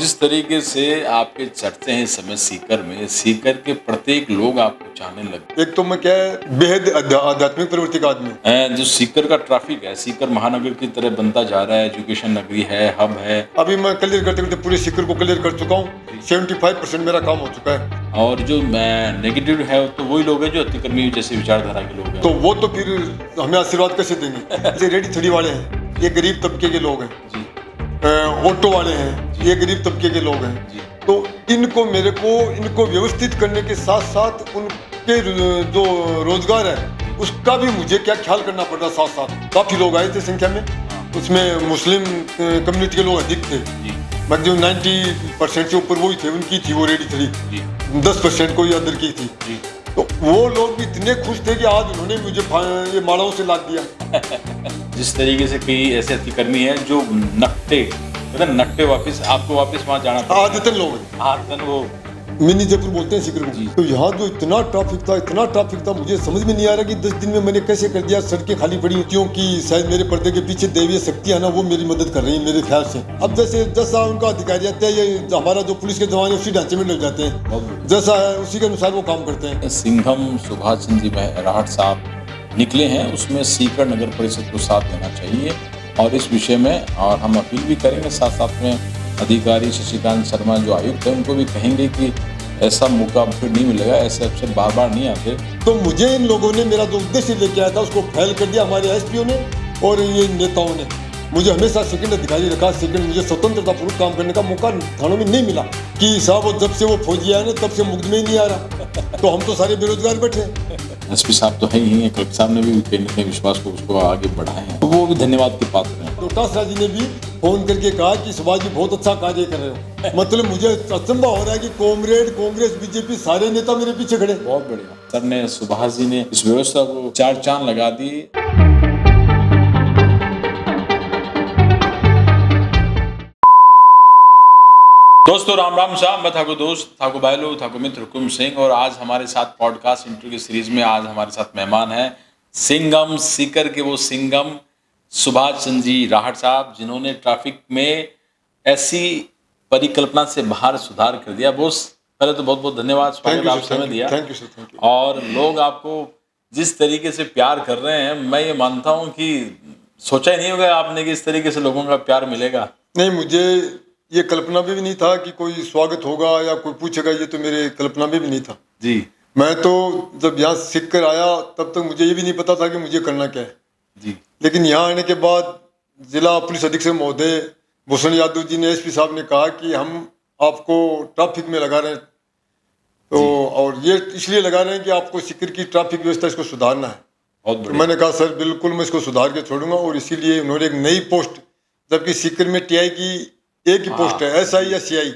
जिस तरीके से आपके चढ़ते हैं इस समय सीकर में, सीकर के प्रत्येक लोग आपको चाहने लगे एक तो मैं क्या है बेहद आध्यात्मिक प्रवृत्ति का आदमी हूँ। हैं। जो सीकर का ट्रैफिक है, सीकर महानगर की तरह बनता जा रहा है, एजुकेशन नगरी है, हब है। अभी मैं क्लियर करते करते पूरे सीकर को क्लियर कर चुका हूँ। 75% मेरा काम हो चुका है। और जो नेगेटिव है तो वही लोग हैं जो अतिक्रमी जैसे विचारधारा के लोग हैं। तो वो तो फिर हमें आशीर्वाद कैसे देंगे? जैसे रेडी थोड़ी वाले हैं, ये गरीब तबके के लोग हैं। जी ऑटो वाले हैं, ये गरीब तबके के लोग हैं। जी। तो इनको व्यवस्थित करने के साथ साथ उनके जो रोजगार है उसका भी मुझे क्या ख्याल करना पड़ रहा। साथ साथ काफी लोग आए थे संख्या में, उसमें मुस्लिम कम्युनिटी के लोग अधिक थे। जी मैक्सिमम 90% से ऊपर वही थे, उनकी थी वो रेडी थी। जी 10% कोई अदर की थी। जी। तो वो लोग भी इतने खुश थे कि आज उन्होंने मुझे ये मालाओं से लाद दिया। जिस तरीके से कई ऐसे अतिक्रमी हैं जो नकटे वापस आपको वापस वहाँ जाना था। आदतन लोग हैं। आदतन वो मिनी जयपुर बोलते हैं सीकर को। तो यहाँ जो इतना ट्रैफिक था मुझे समझ में नहीं आ रहा कि 10 दिन में मैंने कैसे कर दिया। सड़कें खाली पड़ी क्योंकि शायद मेरे पर्दे के पीछे दैवीय शक्ति है ना, वो मेरी मदद कर रही है मेरे ख्याल से। अब जैसा उनका अधिकारी आता है, ये हमारा जो पुलिस के जवान है उसी ढांचे में लग जाते हैं, जैसा है उसी के अनुसार वो काम करते हैं। सिंघम सुभाष चंद्र जी राहट साहब निकले हैं, उसमें सीकर नगर परिषद को साथ देना चाहिए और इस विषय में और हम अपील भी करेंगे। साथ साथ में अधिकारी शशिकांत शर्मा जो आयुक्त हैं उनको भी कहेंगे कि ऐसा मौका फिर नहीं मिलेगा, ऐसे अवसर बार बार नहीं आते। तो मुझे इन लोगों ने मेरा जो उद्देश्य लेके आया था उसको फेल कर दिया, हमारे एसपीओ ने और ये नेताओं ने। मुझे हमेशा सेकंड अधिकारी रखा, सेकंड मुझे स्वतंत्रता पूर्वक काम करने का मौका थानों में नहीं मिला कि साहब जब से वो फौजी आया ना तब से मुकदमे में ही नहीं आ रहा। तो हम तो सारे बेरोजगार बैठे। एसपी साहब तो है ही, कलेक्टर साहब ने भी कहीं न कहीं विश्वास को उसको आगे बढ़ाए हैं, तो वो भी धन्यवाद के पात्र हैं। तो टासरा जी ने भी फोन करके कहा कि सुभाष जी बहुत अच्छा कार्य कर रहे हो। मतलब मुझे अचंभा हो रहा है कि कॉमरेड, कांग्रेस, बीजेपी सारे नेता मेरे पीछे खड़े। बहुत बढ़िया सर ने, सुभाष जी ने इस व्यवस्था को 4 चांद लगा दी। दोस्तों राम राम शाह, मैं ठाकुर दोस्त, ठाकुर बायलो, ठाकुर मित्र हुकुम सिंह और आज हमारे साथ पॉडकास्ट इंटरव्यू की सीरीज में आज हमारे साथ मेहमान हैं सिंघम, सीकर के वो सिंघम सुभाष चंद्र जी राहट साहब, जिन्होंने ट्रैफिक में ऐसी परिकल्पना से बाहर सुधार कर दिया। पहले तो बहुत बहुत धन्यवाद, स्वागत, आप समय दिया। Thank you sir. और लोग आपको जिस तरीके से प्यार कर रहे हैं, मैं ये मानता हूँ कि सोचा ही नहीं होगा आपने कि इस तरीके से लोगों का प्यार मिलेगा। नहीं, मुझे ये कल्पना भी नहीं था कि कोई स्वागत होगा या कोई पूछेगा, ये तो मेरे कल्पना में भी नहीं था जी। मैं तो जब यहाँ सीख कर आया तब तक मुझे ये भी नहीं पता था कि मुझे करना क्या है जी। लेकिन यहाँ आने के बाद जिला पुलिस अधीक्षक महोदय भूषण यादव जी ने, एसपी साहब ने कहा कि हम आपको ट्रैफिक में लगा रहे हैं, तो और ये इसलिए लगा रहे हैं कि आपको सीकर की ट्रैफिक व्यवस्था इसको सुधारना है। बहुत तो मैंने कहा सर बिल्कुल मैं इसको सुधार के छोड़ूंगा। और इसीलिए उन्होंने एक नई पोस्ट, जबकि सीकर में टीआई की एक ही पोस्ट है, एसआई या सीआई,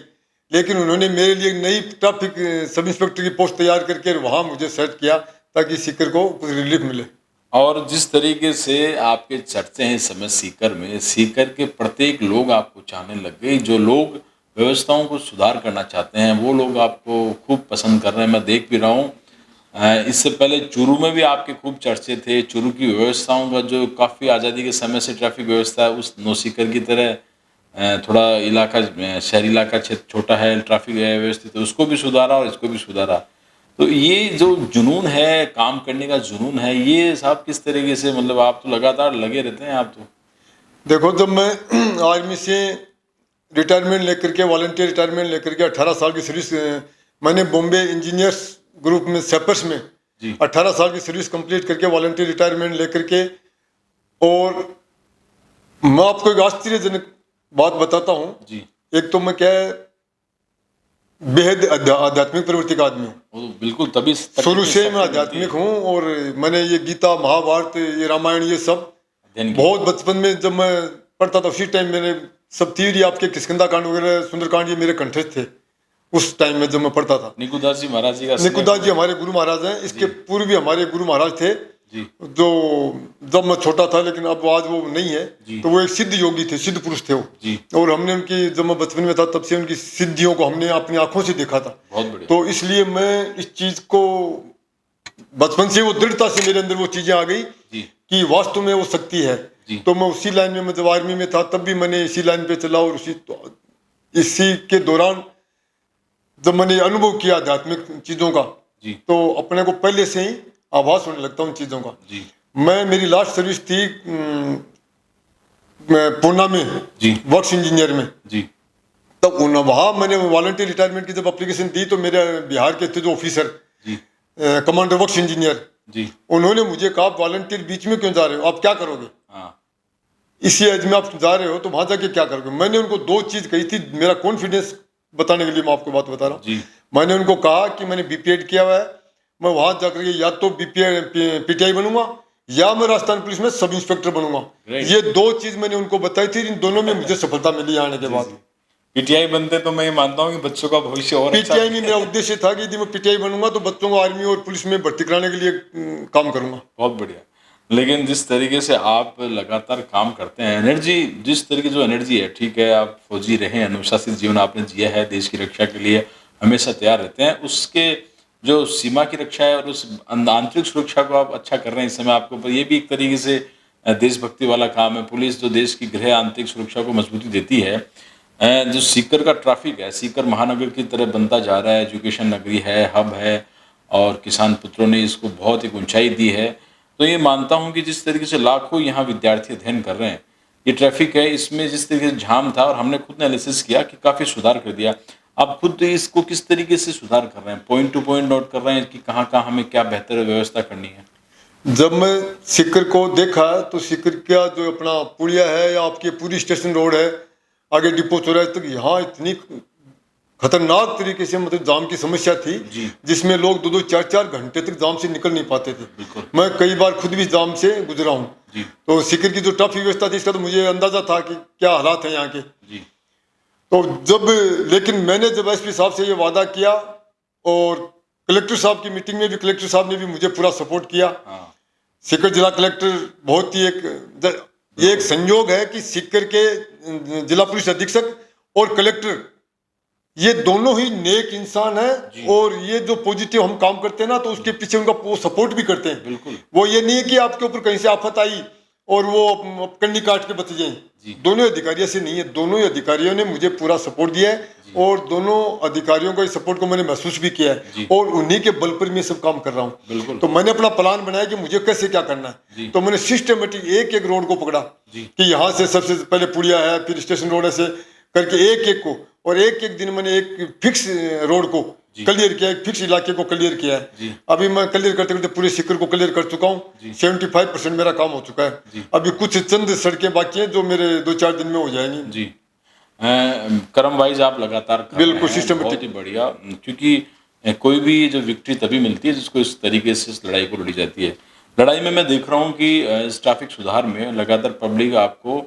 लेकिन उन्होंने मेरे लिए नई ट्रैफिक सब इंस्पेक्टर की पोस्ट तैयार करके वहाँ मुझे सेट किया ताकि सीकर को कुछ रिलीफ मिले। और जिस तरीके से आपके चर्चे हैं इस समय सीकर में, सीकर के प्रत्येक लोग आपको चाहने लग गए। जो लोग व्यवस्थाओं को सुधार करना चाहते हैं वो लोग आपको खूब पसंद कर रहे हैं, मैं देख भी रहा हूँ। इससे पहले चूरू में भी आपके खूब चर्चे थे। चूरू की व्यवस्थाओं का जो काफ़ी आज़ादी के समय से ट्रैफिक व्यवस्था है, उस नौसीकर की तरह थोड़ा इलाका, शहरी इलाका क्षेत्र छोटा है, ट्रैफिक व्यवस्थित है, उसको भी सुधारा और इसको भी सुधारा। तो ये जो जुनून है, काम करने का जुनून है, ये साहब किस तरीके से, मतलब आप तो लगातार लगे रहते हैं। आप तो देखो, जब मैं आर्मी से रिटायरमेंट लेकर के, वॉलंटियर रिटायरमेंट लेकर के 18 साल की सर्विस, मैंने बॉम्बे इंजीनियर्स ग्रुप में सेपर्स में 18 साल की सर्विस कंप्लीट करके वॉलंटियर रिटायरमेंट लेकर के, और मैं आपको एक आश्चर्यजनक बात बताता हूँ जी। एक तो मैं क्या है बेहद आध्यात्मिक प्रवृत्ति का आदमी हूँ। बिल्कुल, तभी शुरू से मैं आध्यात्मिक हूँ और मैंने ये गीता, महाभारत, ये रामायण, ये सब बहुत बचपन में जब मैं पढ़ता था उसी टाइम मैंने सब थ्योरी, आपके किष्किंधा कांड वगैरह, सुंदरकांड, ये मेरे कंठस्थ थे उस टाइम में जब मैं पढ़ता था। निकुदास जी महाराज जी का, निकुदास जी हमारे गुरु महाराज हैं। इसके पूर्व भी हमारे गुरु महाराज थे जी, जो जब मैं छोटा था, लेकिन अब आज वो नहीं है। तो वो एक सिद्ध योगी थे, सिद्ध पुरुष थे वो जी। और हमने उनकी, जब मैं बचपन में था तब से उनकी सिद्धियों को हमने अपनी आंखों से देखा था। बहुत बढ़िया। तो इसलिए मैं इस चीज को बचपन से वो दृढ़ता से मेरे अंदर वो चीजें आ गई कि वास्तव में वो शक्ति है। तो मैं उसी लाइन में, जब आर्मी में था तब भी मैंने इसी लाइन पे चला और उसी इसी के दौरान जब मैंने अनुभव किया आध्यात्मिक चीज़ों का, जी तो अपने को पहले से ही आभास होने लगता उन चीज़ों का। जी मेरी लास्ट सर्विस थी पूना में, जी वर्क्स इंजीनियर में। जी तब वहाँ मैंने वॉलंटियर रिटायरमेंट की जब एप्लीकेशन दी, तो मेरे बिहार के थे जो ऑफिसर, जी कमांडर वर्क्स इंजीनियर, जी उन्होंने मुझे कहा, आप वॉलंटियर बीच में क्यों जा रहे हो, आप क्या करोगे, हाँ इसी एज में आप जा रहे हो तो वहाँ जाके क्या करोगे। मैंने उनको दो चीज़ कही थी, मेरा कॉन्फिडेंस बताने के लिए मैं आपको बात बता रहा हूँ। जी मैंने उनको कहा कि मैंने बीपीएड किया हुआ है, मैं वहाँ जाकर के या तो पीटीआई बनूंगा या मैं राजस्थान पुलिस में सब इंस्पेक्टर बनूंगा। Great. ये दो चीज़ मैंने उनको बताई थी, इन दोनों में मुझे सफलता मिली आने के बाद। पीटीआई बनते तो मैं ये मानता हूँ कि बच्चों का भविष्य और अच्छा पीटीआई नहीं, मेरा उद्देश्य था कि यदि मैं पीटीआई बनूंगा तो बच्चों को आर्मी और पुलिस में भर्ती कराने के लिए काम करूंगा। बहुत बढ़िया। लेकिन जिस तरीके से आप लगातार काम करते हैं, एनर्जी, जिस तरीके जो एनर्जी है, ठीक है आप फौजी रहे, अनुशासित जीवन आपने जिया है, देश की रक्षा के लिए हमेशा तैयार रहते हैं, उसके जो सीमा की रक्षा है और उस आंतरिक सुरक्षा को आप अच्छा कर रहे हैं इस समय, आपको ये भी एक तरीके से देशभक्ति वाला काम है। पुलिस जो देश की गृह आंतरिक सुरक्षा को मजबूती देती है, जो सीकर का ट्रैफिक है, सीकर महानगर की तरह बनता जा रहा है, एजुकेशन नगरी है, हब है, और किसान पुत्रों ने इसको बहुत एक ऊंचाई दी है। तो ये मानता हूँ कि जिस तरीके से लाखों यहाँ विद्यार्थी अध्ययन कर रहे हैं, ये ट्रैफिक है, इसमें जिस तरीके से जाम था और हमने खुद ने एनालिसिस किया कि काफ़ी सुधार कर दिया। आप खुद इसको किस तरीके से सुधार कर रहे हैं, पॉइंट टू पॉइंट नोट कर रहे हैं कि कहाँ कहाँ हमें क्या बेहतर व्यवस्था करनी है? जब मैं सीकर को देखा तो सीकर का जो अपना पुलिया है या आपकी पूरी स्टेशन रोड है, आगे डिपो चौराहे तक, यहाँ इतनी खतरनाक तरीके से मतलब जाम की समस्या थी, जिसमें लोग 2-2 4-4 घंटे तक जाम से निकल नहीं पाते थे। मैं कई बार खुद भी जाम से गुजरा हूँ। तो सीकर की जो ट्रैफिक व्यवस्था थी, इसका तो मुझे अंदाजा था कि क्या हालात हैं यहाँ के। तो लेकिन मैंने जब एसपी साहब से ये वादा किया और कलेक्टर साहब की मीटिंग में भी कलेक्टर साहब ने भी मुझे पूरा सपोर्ट किया। सीकर जिला कलेक्टर बहुत ही एक संयोग है कि सीकर के जिला पुलिस अधीक्षक और कलेक्टर, ये दोनों ही नेक इंसान है, और ये जो पॉजिटिव हम काम करते हैं ना, तो उसके पीछे उनका वो सपोर्ट भी करते हैं। बिल्कुल। वो ये नहीं है कि आपके ऊपर कहीं से आफत आई और वो कंडी काट के बच जाए। दोनों अधिकारी ऐसे नहीं है, दोनों ही अधिकारियों ने मुझे पूरा सपोर्ट दिया है, और दोनों अधिकारियों को इस सपोर्ट को मैंने महसूस भी किया है, और उन्हीं के बल पर मैं सब काम कर रहा हूँ। तो मैंने अपना प्लान बनाया कि मुझे कैसे क्या करना है। तो मैंने सिस्टमेटिक एक एक रोड को पकड़ा कि यहाँ से सबसे पहले पुलिया है, फिर स्टेशन रोड ऐसे करके एक एक को, और एक एक दिन मैंने एक फिक्स रोड को क्लियर किया, एक फिक्स इलाके को क्लियर किया है। अभी मैं क्लियर करते करते पूरे सीकर को क्लियर कर चुका हूँ। 75% मेरा काम हो चुका है। अभी कुछ चंद सड़कें बाकी हैं जो मेरे 2-4 दिन में हो जाएंगी। जी, क्रम वाइज आप लगातार कर बिल्कुल रहे हैं, सिस्टमेटिक, बहुत ही बढ़िया। क्योंकि कोई भी जो विक्ट्री तभी मिलती है जिसको इस तरीके से इस लड़ाई को लड़ी जाती है। लड़ाई में मैं देख रहा हूँ कि इस ट्रैफिक सुधार में लगातार पब्लिक आपको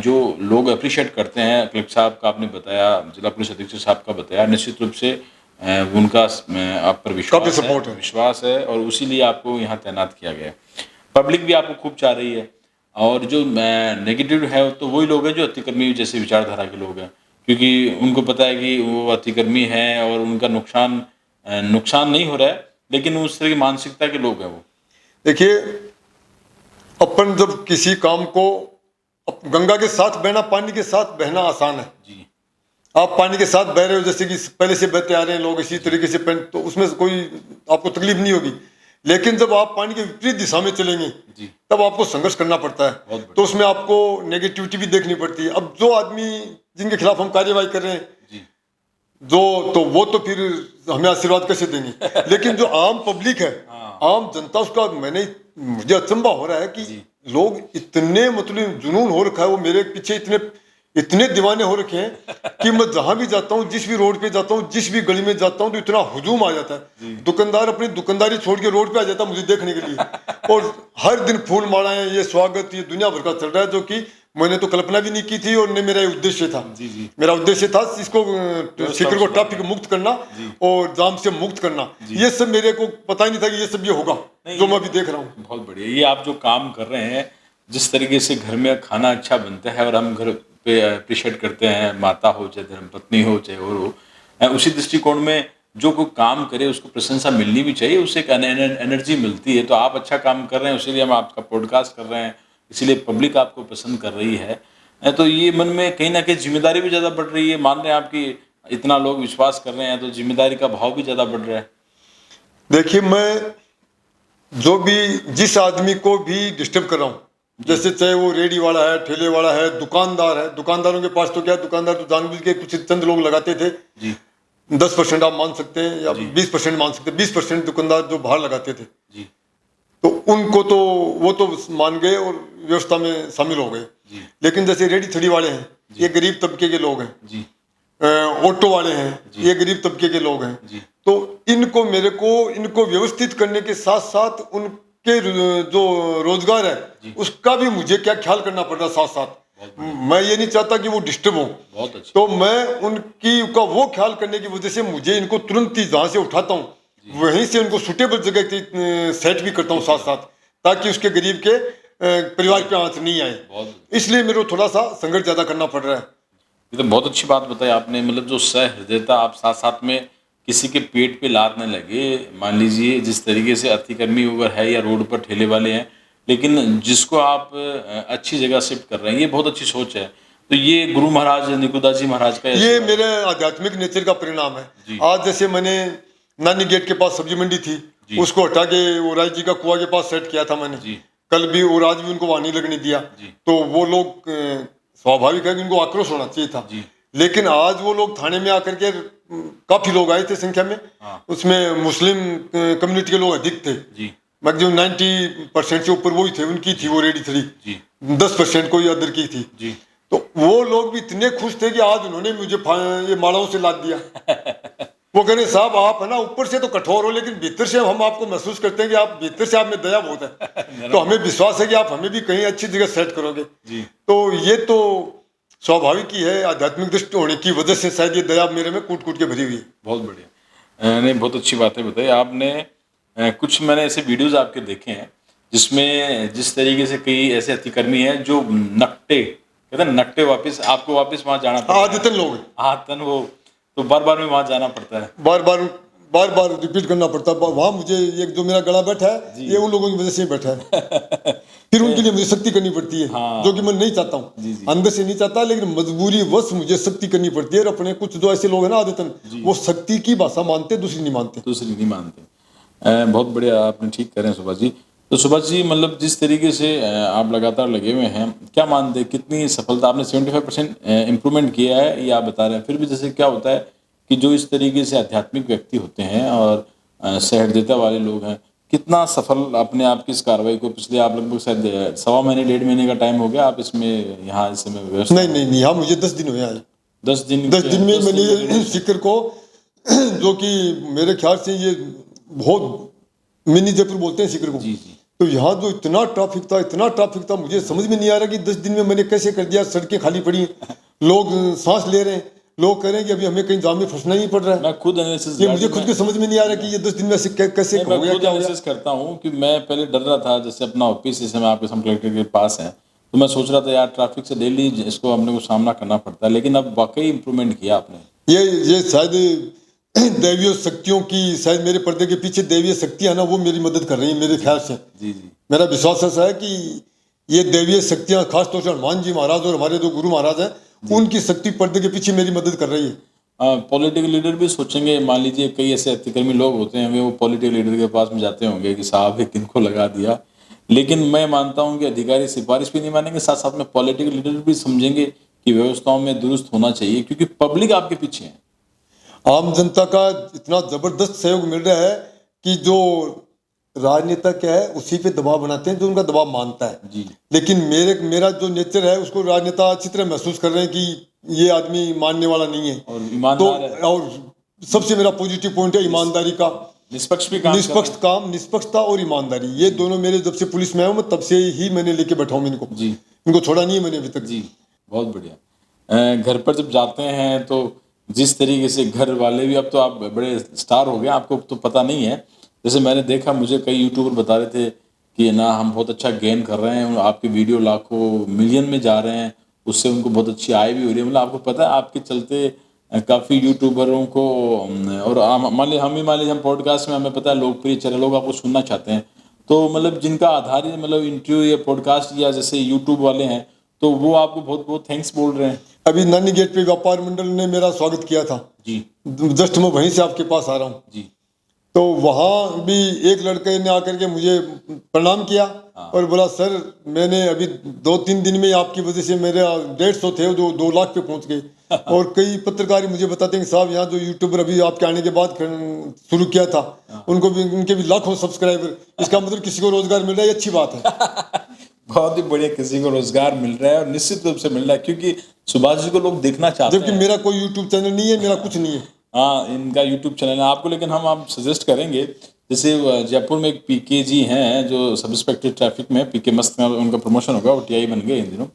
जो लोग अप्रिशिएट करते हैं, कलेक्टर साहब का आपने बताया, जिला पुलिस अधीक्षक साहब का बताया, निश्चित रूप से उनका आप पर विश्वास है और उसी लिए आपको यहाँ तैनात किया गया है। पब्लिक भी आपको खूब चाह रही है, और जो नेगेटिव है तो वही लोग हैं जो अतिक्रमी जैसे विचारधारा के लोग हैं, क्योंकि उनको पता है कि वो अतिक्रमी है और उनका नुकसान नहीं हो रहा है, लेकिन उस तरह की मानसिकता के लोग हैं वो। देखिए, अपन जब किसी काम को, गंगा के साथ बहना, पानी के साथ बहना आसान है जी। आप पानी के साथ बह रहे हो, जैसे कि पहले से बहते आ रहे हैं लोग इसी तरीके से, तो उसमें कोई आपको तकलीफ नहीं होगी। लेकिन जब आप पानी के विपरीत दिशा में चलेंगे तब आपको संघर्ष करना पड़ता है, तो उसमें आपको नेगेटिविटी भी देखनी पड़ती है। अब जो आदमी जिनके खिलाफ हम कार्यवाही कर रहे हैं तो वो तो फिर हमें आशीर्वाद कैसे देंगे। लेकिन जो आम पब्लिक है, आम जनता, उसका मुझे अचंभा हो रहा है कि लोग इतने मतलब जुनून हो रखा है, वो मेरे पीछे इतने दीवाने हो रखे हैं कि मैं जहां भी जाता हूँ, जिस भी रोड पे जाता हूँ, जिस भी गली में जाता हूँ, तो इतना हुजूम आ जाता है। दुकानदार अपनी दुकानदारी छोड़ के रोड पे आ जाता है मुझे देखने के लिए, और हर दिन फूल मालाएं, ये स्वागत, ये दुनिया भर का चल रहा है, जो कि मैंने तो कल्पना भी नहीं की थी, और न मेरा उद्देश्य था। मेरा उद्देश्य था इसको सीकर को ट्रैफिक मुक्त करना और जाम से मुक्त करना। ये सब मेरे को पता ही नहीं था कि ये सब ये होगा जो मैं अभी देख रहा हूँ। बहुत बढ़िया, ये आप जो काम कर रहे हैं, जिस तरीके से घर में खाना अच्छा बनता है और हम घर पे अप्रिशिएट करते हैं, माता हो चाहे धर्मपत्नी हो चाहे और हो, उसी दृष्टिकोण में जो कोई काम करे उसको प्रशंसा मिलनी भी चाहिए, उससे एक एनर्जी मिलती है। तो आप अच्छा काम कर रहे हैं, उसीलिए हम आपका पॉडकास्ट कर रहे हैं, इसीलिए पब्लिक आपको पसंद कर रही है। तो ये मन में कहीं ना कहीं जिम्मेदारी भी ज़्यादा बढ़ रही है, मान रहे हैं आप कि इतना लोग विश्वास कर रहे हैं तो जिम्मेदारी का भाव भी ज़्यादा बढ़ रहा है। देखिए, मैं जो भी जिस आदमी को भी डिस्टर्ब कर रहा हूँ, जैसे चाहे वो रेडी वाला है, ठेले वाला है, दुकानदार है, दुकानदारों के पास तो क्या, दुकानदार तो जानबूझ के कुछ चंद लोग लगाते थे, जी 10% आप मान सकते हैं या जी 20% मान सकते हैं, 20% दुकानदार जो बाहर लगाते थे, जी तो उनको तो वो तो मान गए और व्यवस्था में शामिल हो गए। जी लेकिन जैसे रेडी थड़ी वाले हैं, ये गरीब तबके के लोग हैं, जी ऑटो वाले हैं, ये गरीब तबके के लोग हैं, जी तो इनको व्यवस्थित करने के साथ साथ उनके जो रोजगार है उसका भी मुझे क्या ख्याल करना पड़ रहा साथ साथ। मैं ये नहीं चाहता कि वो डिस्टर्ब हो, बहुत अच्छा। तो मैं उनकी का वो ख्याल करने की वजह से मुझे इनको तुरंत ही जहाँ से उठाता हूँ वहीं से उनको सुटेबल जगह सेट भी करता हूँ साथ साथ, ताकि उसके गरीब के परिवार पे आंच नहीं आए। बहुत इसलिए मेरे को थोड़ा सा संघर्ष ज्यादा करना पड़ रहा है। ये तो बहुत अच्छी बात बताई आपने, मतलब जो सहृदयता, आप साथ साथ में किसी के पेट पे लात न लगे। मान लीजिए जिस तरीके से अतिक्रमी अगर है या रोड पर ठेले वाले हैं, लेकिन जिसको आप अच्छी जगह शिफ्ट कर रहे हैं, ये बहुत अच्छी सोच है। तो ये गुरु महाराज निकुदास जी महाराज का ये मेरे आध्यात्मिक नेचर का परिणाम है। आज जैसे मैंने नानी गेट के पास सब्जी मंडी थी, उसको हटा के वो राय जी का कुआ के पास सेट किया था मैंने, कल भी और आज भी उनको वहां नहीं लगने दिया। तो वो लोग स्वाभाविक है कि उनको आक्रोश होना चाहिए था, लेकिन आज वो लोग थाने में आकर के काफी लोग आए थे संख्या में, उसमें मुस्लिम कम्युनिटी के लोग अधिक थे, मैक्सिमम 90% से ऊपर वही थे, उनकी थी वो रेडी थी, 10% कोई अदर की थी। तो वो लोग भी इतने खुश थे कि आज उन्होंने मुझे ये मालाओं से लाद दिया। वो कह रहे साहब आप है ना ऊपर से तो कठोर हो, लेकिन भीतर से हम आपको महसूस करते हैं कि आप भीतर से आप में दया बहुत है, तो हमें विश्वास है कि आप हमें भी कहीं अच्छी जगह सेट करोगे। तो ये तो स्वाभाविक ही है, आध्यात्मिक दृष्टि होने की वजह से शायद ये दया मेरे में कूट कूट के भरी हुई है। बहुत बढ़िया, नहीं बहुत अच्छी बातें बताई आपने। कुछ मैंने ऐसे वीडियोज आपके देखे हैं जिसमें जिस तरीके से कई ऐसे अतिक्रमी हैं जो नकटे कहते हैं, नकटे वापस आपको वापस वहां जाना पड़ता है। आदतन लोग आदतन वो तो बार बार में वहां जाना पड़ता है, बार बार रिपीट करना पड़ता है। वहां मुझे एक जो मेरा गला बैठा है ये उन लोगों की वजह से बैठा है। फिर उनके लिए मुझे शक्ति करनी पड़ती है, जो कि मैं नहीं चाहता हूँ, अंदर से नहीं चाहता, लेकिन मजबूरी वश मुझे शक्ति करनी पड़ती है। और अपने कुछ जो ऐसे लोग हैं ना आदतन, वो शक्ति की भाषा मानते, दूसरी नहीं मानते। बहुत बढ़िया, आपने ठीक कह रहे हैं सुभाष जी। तो सुभाष जी, मतलब जिस तरीके से आप लगातार लगे हुए हैं, क्या मानते हैं कितनी सफलता आपने 75% इम्प्रूवमेंट किया है ये आप बता रहे हैं, फिर भी जैसे क्या होता है कि जो इस तरीके से आध्यात्मिक व्यक्ति होते हैं और सहृदयता वाले लोग हैं, कितना सफल अपने आप की इस कार्रवाई को, पिछले आप लगभग शायद 1.25 महीने 1.5 महीने का टाइम हो गया आप इसमें यहाँ इस समय व्यवस्था? नहीं, यहाँ मुझे 10 दिन हुए आज। 10 दिन में मैंने सीकर को, जो कि मेरे ख्याल से ये बहुत मिनी जयपुर बोलते हैं सीकर को, तो यहाँ जो इतना ट्रैफिक था मुझे समझ में नहीं आ रहा कि 10 दिन में मैंने कैसे कर दिया। सड़कें खाली पड़ी हैं, लोग सांस ले रहे हैं, लोग कह रहे हैं कि अभी हमें कहीं जाम में फंसना ही पड़ रहा है। मैं खुद एनालिसिस, ये मुझे खुद के समझ में नहीं आ रहा कि ये 10 दिन में कैसे हो गया। खुद एनालिसिस करता हूँ कि मैं पहले डर रहा था, जैसे अपना ऑफिस इस समय आपके कलेक्टर के पास है, तो मैं सोच रहा था यार ट्रैफिक से डेली इसको अपने को सामना करना पड़ता है, लेकिन अब वाकई इंप्रूवमेंट किया आपने। ये शायद दैवीय शक्तियों की, शायद मेरे पर्दे के पीछे दैवीय शक्तियां ना वो मेरी मदद कर रही हैं मेरे ख्याल से। मेरा विश्वास ऐसा है कि ये दैवीय शक्तियां, खासतौर से हनुमान जी महाराज और हमारे जो गुरु महाराज हैं, उनकी शक्ति पर्दे के पीछे मेरी मदद कर रही है। पॉलिटिकल लीडर भी सोचेंगे, मान लीजिए कई ऐसे अतिक्रमी लोग होते हैं, वो पॉलिटिकल लीडर के पास में जाते होंगे कि साहब ये किनको लगा दिया, लेकिन मैं मानता हूँ कि अधिकारी सिफारिश भी नहीं मानेंगे, साथ साथ में पॉलिटिकल लीडर भी समझेंगे कि व्यवस्थाओं में दुरुस्त होना चाहिए, क्योंकि पब्लिक आपके पीछे है। आम जनता का इतना जबरदस्त सहयोग मिल रहा है कि जो राजनेता क्या है उसी पे दबाव बनाते हैं जो उनका दबाव मानता है। लेकिन मेरा जो नेचर है उसको राजनेता अच्छी तरह महसूस कर रहे हैं कि ये आदमी मानने वाला नहीं है, और ईमानदार है। और सबसे मेरा पॉजिटिव पॉइंट है ईमानदारी का, निष्पक्षता और ईमानदारी, ये दोनों मेरे जब से पुलिस में आया मैं तब से ही मैंने लेके बैठा हूँ इनको छोड़ा नहीं है मैंने अभी तक। बहुत बढ़िया। घर पर जब जाते हैं तो जिस तरीके से घर वाले भी, अब तो आप बड़े स्टार हो गए, आपको तो पता नहीं है, जैसे मैंने देखा मुझे कई यूट्यूबर बता रहे थे कि ना हम बहुत अच्छा गेन कर रहे हैं, आपके वीडियो लाखों मिलियन में जा रहे हैं, उससे उनको बहुत अच्छी आय भी हो रही है। मतलब आपको पता है आपके चलते काफ़ी यूट्यूबरों को, और मान लीजिए हम पॉडकास्ट में, हमें पता है लोकप्रिय चैनल लोग आपको सुनना चाहते हैं, तो मतलब जिनका आधार मतलब इंटरव्यू या पॉडकास्ट या जैसे यूट्यूब वाले हैं, तो वो आपको बहुत बहुत थैंक्स बोल रहे हैं। अभी नानी गेट पे व्यापार मंडल ने मेरा स्वागत किया था जी जस्ट मैं वहीं से आपके पास आ रहा हूँ। जी। तो वहाँ भी एक लड़के ने आकर के मुझे प्रणाम किया और बोला सर मैंने अभी 2-3 दिन में आपकी वजह से मेरे 150 थे जो 2 लाख पे पहुंच गए। और कई पत्रकार मुझे बताते हैं कि साहब यहाँ जो यूट्यूबर अभी आपके आने के बाद शुरू किया था उनको भी उनके भी लाखों सब्सक्राइबर, इसका मतलब किसी को रोजगार मिल रहा है, ये अच्छी बात है। बहुत ही बढ़िया, किसी को रोजगार मिल रहा है और निश्चित रूप से मिल रहा है, क्योंकि सुभाष जी को लोग देखना चाहते हैं। जबकि मेरा कोई यूट्यूब चैनल नहीं है, मेरा कुछ नहीं है। हाँ, इनका यूट्यूब चैनल है आपको, लेकिन हम आप सजेस्ट करेंगे, जैसे जयपुर में एक पीके जी हैं जो सब इंस्पेक्टर ट्रैफिक में, पीके मस्त में उनका प्रमोशन होगा, वो टीआई बन गए इन दिनों,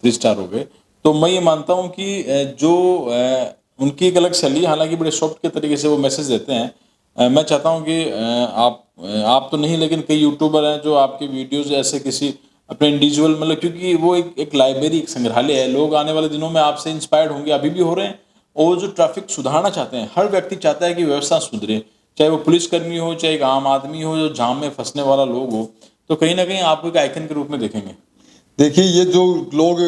3 स्टार हो गए। तो मैं ये मानता हूँ कि जो उनकी एक अलग शैली, हालांकि बड़े सॉफ्ट के तरीके से वो मैसेज देते हैं। मैं चाहता हूँ कि आप तो नहीं, लेकिन कई यूट्यूबर हैं जो आपके वीडियोज़ ऐसे किसी अपने इंडिविजुअल, मतलब क्योंकि वो एक लाइब्रेरी, एक संग्रहालय है, लोग आने वाले दिनों में आपसे इंस्पायर्ड होंगे, अभी भी हो रहे हैं। और जो ट्रैफिक सुधारना चाहते हैं, हर व्यक्ति चाहता है कि व्यवस्था सुधरे, चाहे वो पुलिसकर्मी हो, चाहे एक आम आदमी हो, जो जाम में फंसने वाला लोग हो, तो कहीं ना कहीं आपको एक आइकन के रूप में देखेंगे। देखिए ये जो लोग,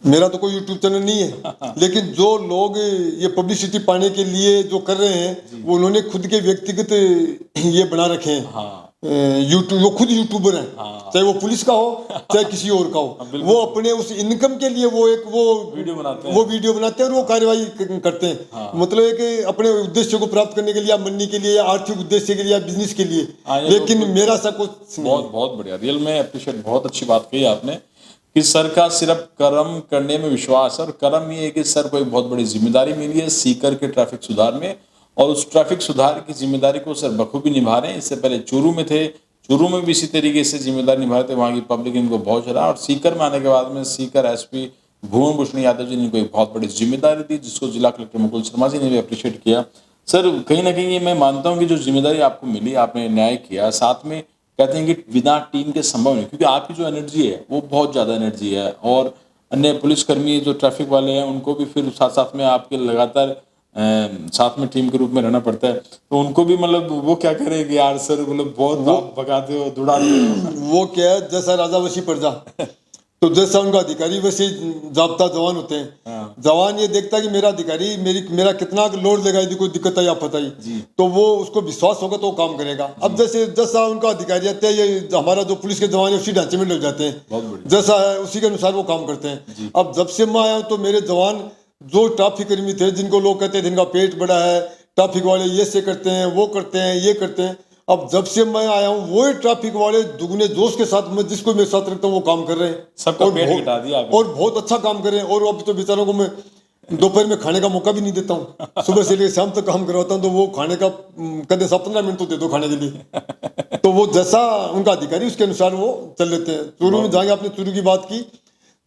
मेरा तो कोई यूट्यूब चैनल नहीं है, लेकिन जो लोग ये पब्लिसिटी पाने के लिए जो कर रहे हैं वो उन्होंने खुद के व्यक्तिगत ये बना रखे हैं। हाँ, यूट्यूब, वो खुद यूट्यूबर हैं। हाँ। चाहे वो पुलिस का हो चाहे किसी और का हो, वो अपने उस इनकम के लिए वो वीडियो बनाते हैं और वो कार्रवाई करते हैं। हाँ। मतलब एक अपने उद्देश्य को प्राप्त करने के लिए, या मनी के लिए, या आर्थिक उद्देश्य के लिए, या बिजनेस के लिए। लेकिन मेरा ऐसा कुछ नहीं। बहुत बढ़िया, रियल में अप्रिशिएट, बहुत अच्छी बात कही आपने कि सर का सिर्फ कर्म करने में विश्वास है, और कर्म ये है कि सर को एक बहुत बड़ी जिम्मेदारी मिली है सीकर के ट्रैफिक सुधार में, और उस ट्रैफिक सुधार की जिम्मेदारी को सर बखूबी निभा रहे हैं। इससे पहले चूरू में थे, चूरू में भी इसी तरीके से जिम्मेदारी निभा रहे थे, वहाँ की पब्लिक इनको बहुत चला, और सीकर में आने के बाद में सीकर एसपी भुवन भूषण यादव जी ने इनको एक बहुत बड़ी जिम्मेदारी दी, जिसको जिला कलेक्टर मुकुल शर्मा जी ने भी अप्रिशिएट किया। सर कहीं ना कहीं मैं मानता हूँ कि जो जिम्मेदारी आपको मिली, आपने न्याय किया, साथ में कहते हैं कि बिना टीम के संभव नहीं, क्योंकि आपकी जो एनर्जी है वो बहुत ज़्यादा एनर्जी है, और अन्य पुलिसकर्मी जो ट्रैफिक वाले हैं उनको भी फिर साथ साथ में आपके लगातार साथ में टीम के रूप में रहना पड़ता है, तो उनको भी मतलब वो क्या करेंगे यार सर, मतलब बहुत आप भगाते हो, दौड़ाते हो। वो क्या है, जैसा राजा वैसी प्रजा, तो जैसा उनका अधिकारी वैसे जाब्ता जवान होते हैं। जवान ये देखता है कि मेरा अधिकारी मेरा कितना लोड लगा, यदि कोई दिक्कत आई आपत्ति आई, तो वो उसको विश्वास होगा तो वो काम करेगा। अब जैसा उनका अधिकारी आता है, ये हमारा जो पुलिस के जवान है उसी ढांचे में लग जाते हैं, जैसा है उसी के अनुसार वो काम करते हैं। अब जब से मैं आया हूँ तो मेरे जवान जो ट्रैफिक कर्मी थे, जिनको लोग कहते हैं इनका पेट बड़ा है, ट्रैफिक वाले ये से करते हैं, वो करते हैं, ये करते हैं, अब जब से मैं आया हूँ वो ट्रैफिक वाले दुगने जोश के साथ, मैं जिसको मेरे साथ रखता हूँ वो काम कर रहे हैं, सबका पेट घटा दिया और बहुत अच्छा काम कर रहे हैं। और अब तो बेचारों को मैं दोपहर में खाने का मौका भी नहीं देता हूँ, सुबह से लेकर शाम तक काम करवाता हूँ, तो वो खाने का कहते 15 मिनट तो दे दो खाने के लिए। तो वो जैसा उनका अधिकारी उसके अनुसार वो चल लेते हैं। चूरू में जाएंगे, आपने चूरू की बात की,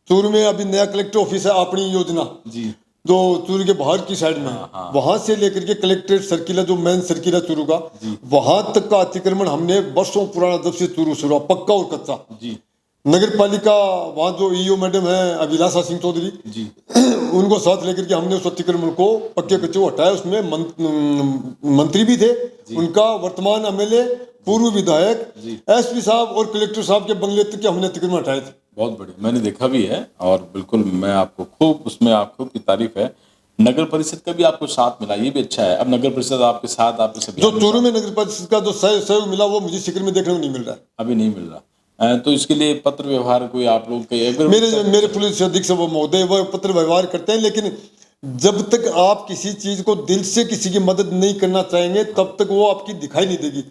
चूरू में अभी नया कलेक्टर ऑफिस है, अपनी योजना जी, जो चूरू के बाहर की साइड में, वहां से लेकर के कलेक्ट्रेट सर्किल है, जो मेन सर्किल है चूरू का, वहां तक का अतिक्रमण हमने वर्षों पुराना, जब से चूरू शुरू हुआ, पक्का और कच्चा जी। नगर पालिका वहाँ जो ईओ मैडम है अभिलाषा सिंह चौधरी जी, उनको साथ लेकर के हमने उस अतिक्रमण को पक्के कच्चे हटाया। उसमें मंत्री भी थे, उनका वर्तमान एमएलए, पूर्व विधायक, एसपी साहब और कलेक्टर साहब के बंगले तक के हमने अतिक्रमण हटाए थे। बहुत बढ़िया, मैंने देखा भी है, और बिल्कुल मैं आपको खूब उसमें आप खूब की तारीफ है। नगर परिषद का भी आपको साथ मिला, ये भी अच्छा है। अब नगर परिषद आपके साथ, आपके सभी जो चूरू में नगर परिषद का जो सहयोग मिला वो मुझे सीकर में देखने को नहीं मिल रहा है, अभी नहीं मिल रहा। तो इसके लिए पत्र व्यवहार कोई आप लोग के, मेरे पुलिस अधीक्षक महोदय वो पत्र व्यवहार करते हैं, लेकिन जब तक आप किसी चीज को दिल से किसी की मदद नहीं करना चाहेंगे तब तक वो आपकी दिखाई नहीं देगी।